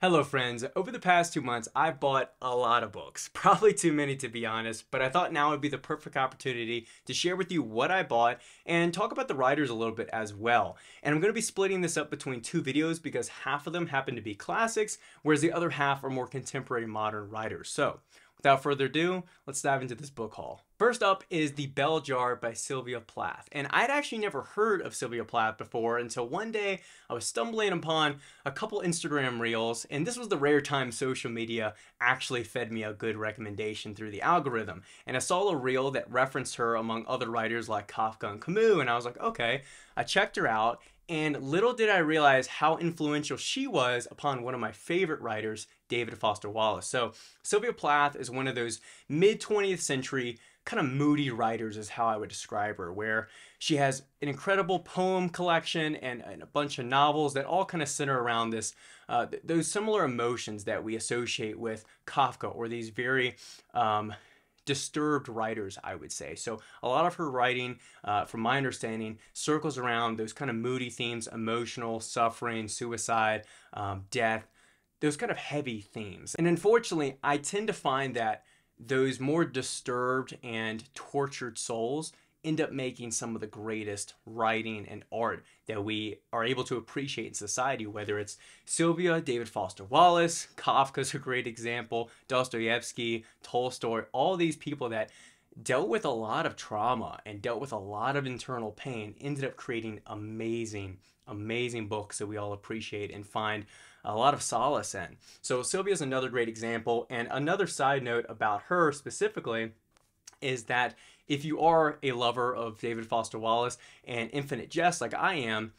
Hello friends, over the past 2 months I've bought a lot of books, probably too many to be honest, but I thought now would be the perfect opportunity to share with you what I bought and talk about the writers a little bit as well. And I'm going to be splitting this up between two videos because half of them happen to be classics, whereas the other half are more contemporary modern writers. So without further ado, let's dive into this book haul. First up is The Bell Jar by Sylvia Plath. And I'd actually never heard of Sylvia Plath before until one day I was stumbling upon a couple Instagram reels, and this was the rare time social media actually fed me a good recommendation through the algorithm. And I saw a reel that referenced her among other writers like Kafka and Camus, and I was like, okay. I checked her out, and little did I realize how influential she was upon one of my favorite writers, David Foster Wallace. So Sylvia Plath is one of those mid-20th century kind of moody writers is how I would describe her, where she has an incredible poem collection and a bunch of novels that all kind of center around this those similar emotions that we associate with Kafka, or these very disturbed writers, I would say. So a lot of her writing, from my understanding, circles around those kind of moody themes: emotional, suffering, suicide, death, those kind of heavy themes. And unfortunately, I tend to find that those more disturbed and tortured souls end up making some of the greatest writing and art that we are able to appreciate in society, whether it's Sylvia, David Foster Wallace, Kafka's a great example, Dostoevsky, Tolstoy, all these people that dealt with a lot of trauma and dealt with a lot of internal pain ended up creating amazing books that we all appreciate and find a lot of solace in. So Sylvia is another great example. And another side note about her specifically is that if you are a lover of David Foster Wallace and Infinite Jest like I am,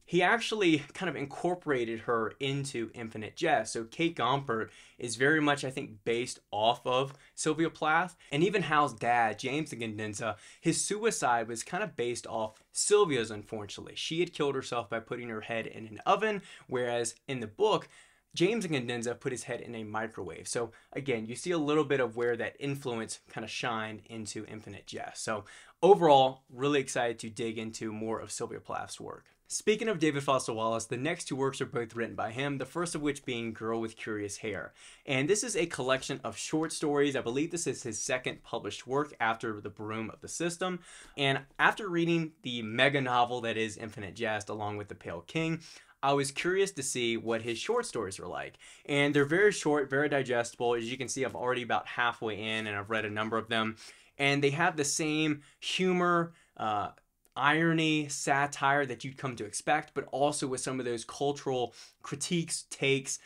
he actually kind of incorporated her into Infinite Jest. So Kate Gompert is very much, I think, based off of Sylvia Plath. And even Hal's dad, James Ingendenza, his suicide was kind of based off Sylvia's, unfortunately. She had killed herself by putting her head in an oven, whereas in the book, James Ingendenza put his head in a microwave. So again, you see a little bit of where that influence kind of shined into Infinite Jest. So overall, really excited to dig into more of Sylvia Plath's work. Speaking of David Foster Wallace, the next two works are both written by him, the first of which being Girl with Curious Hair. And this is a collection of short stories. I believe this is his second published work after The Broom of the System. And after reading the mega novel that is Infinite Jest along with The Pale King, I was curious to see what his short stories are like. And they're very short, very digestible. As you can see, I'm already about halfway in and I've read a number of them. And they have the same humor, irony, satire that you'd come to expect, but also with some of those cultural critiques, takes,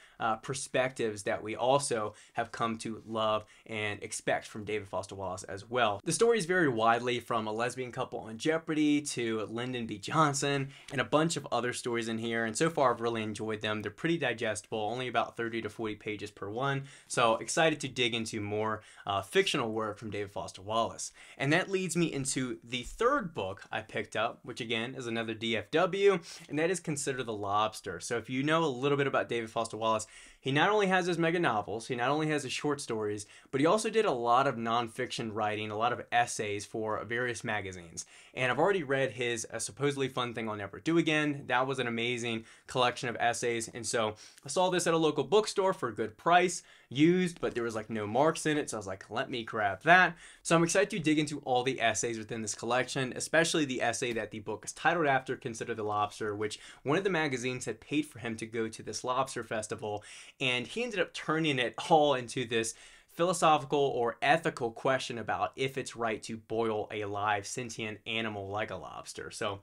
perspectives that we also have come to love and expect from David Foster Wallace as well. The stories vary widely, from a lesbian couple on Jeopardy to Lyndon B. Johnson and a bunch of other stories in here, and so far I've really enjoyed them. They're pretty digestible, only about 30 to 40 pages per one, so excited to dig into more fictional work from David Foster Wallace. And that leads me into the third book I picked up, which again is another DFW, and that is Consider the Lobster. So if you know a little bit about David Foster Wallace, he not only has his mega novels, he not only has his short stories, but he also did a lot of nonfiction writing, a lot of essays for various magazines. And I've already read his A Supposedly Fun Thing I'll Never Do Again. That was an amazing collection of essays. And so I saw this at a local bookstore for a good price, used, but there was like no marks in it. So I was like, let me grab that. So I'm excited to dig into all the essays within this collection, especially the essay that the book is titled after, Consider the Lobster, which one of the magazines had paid for him to go to this lobster festival. And he ended up turning it all into this philosophical or ethical question about if it's right to boil a live sentient animal like a lobster. So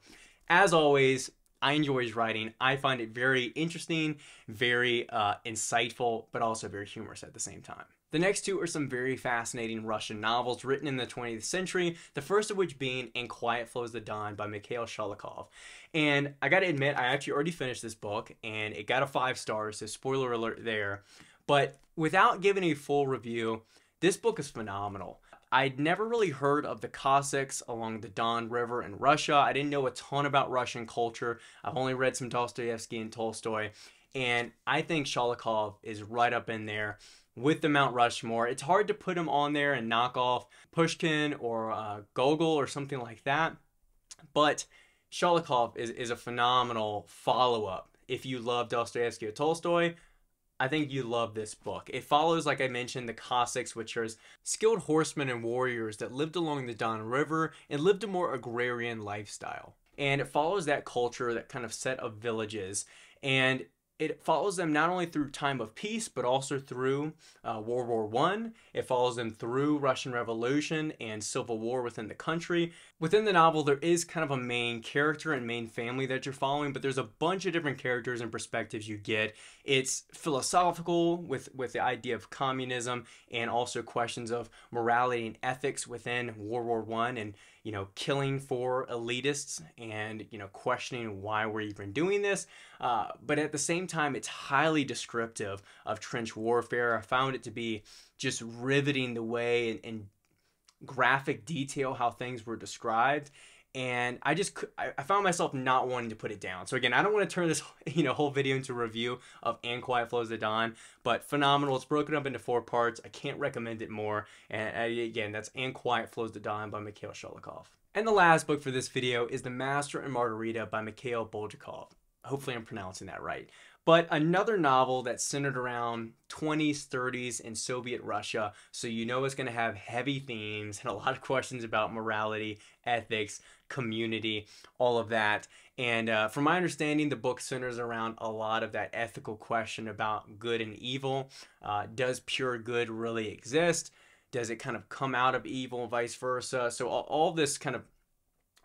as always, I enjoy his writing. I find it very interesting, very insightful, but also very humorous at the same time. The next two are some very fascinating Russian novels written in the 20th century, the first of which being And Quiet Flows the Don by Mikhail Sholokhov. And I gotta admit, I actually already finished this book, and it got a 5 stars, so spoiler alert there. But without giving a full review, this book is phenomenal. I'd never really heard of the Cossacks along the Don River in Russia. I didn't know a ton about Russian culture. I've only read some Dostoevsky and Tolstoy, and I think Sholokhov is right up in there with the Mount Rushmore. It's hard to put him on there and knock off Pushkin or Gogol or something like that, but Sholokhov is a phenomenal follow-up. If you love Dostoevsky or Tolstoy, I think you love this book. It follows, like I mentioned, the Cossacks, which are skilled horsemen and warriors that lived along the Don River and lived a more agrarian lifestyle. And it follows that culture, that kind of set of villages. And it follows them not only through time of peace, but also through World War I. It follows them through Russian Revolution and civil war within the country. Within the novel, there is kind of a main character and main family that you're following, but there's a bunch of different characters and perspectives you get. It's philosophical with the idea of communism and also questions of morality and ethics within World War I and, you know, killing for elitists and, you know, questioning why we're even doing this. But at the same time, it's highly descriptive of trench warfare. I found it to be just riveting the way and graphic detail how things were described, and I found myself not wanting to put it down. So again, I don't want to turn this whole video into a review of And Quiet Flows the Don, but phenomenal. It's broken up into 4 parts. I can't recommend it more. And again, that's And Quiet Flows the Don by Mikhail Sholokhov. And the last book for this video is The Master and Margarita by Mikhail Bulgakov. Hopefully I'm pronouncing that right. But another novel that's centered around 20s, 30s in Soviet Russia. So you know it's going to have heavy themes and a lot of questions about morality, ethics, community, all of that. And from my understanding, the book centers around a lot of that ethical question about good and evil. Does pure good really exist? Does it kind of come out of evil and vice versa? So all this kind of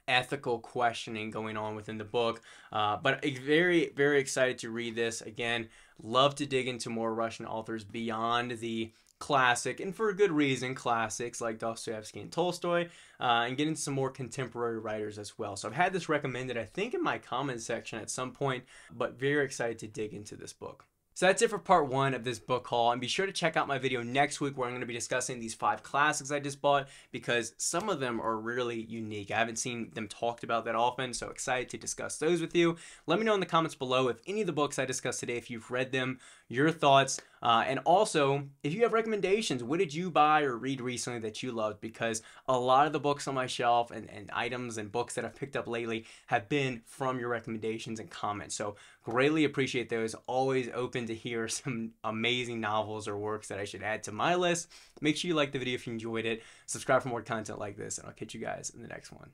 ethical questioning going on within the book, but very, very excited to read this. Again, love to dig into more Russian authors beyond the classic, and for a good reason, classics like Dostoevsky and Tolstoy, and get into some more contemporary writers as well. So I've had this recommended, I think, in my comment section at some point, but very excited to dig into this book. So that's it for part 1 of this book haul, and be sure to check out my video next week where I'm going to be discussing these 5 classics I just bought, because some of them are really unique. I haven't seen them talked about that often, so excited to discuss those with you. Let me know in the comments below if any of the books I discussed today, if you've read them, your thoughts, and also if you have recommendations. What did you buy or read recently that you loved? Because a lot of the books on my shelf and items and books that I've picked up lately have been from your recommendations and comments. So greatly appreciate those. Always open to hear some amazing novels or works that I should add to my list. Make sure you like the video if you enjoyed it. Subscribe for more content like this, and I'll catch you guys in the next one.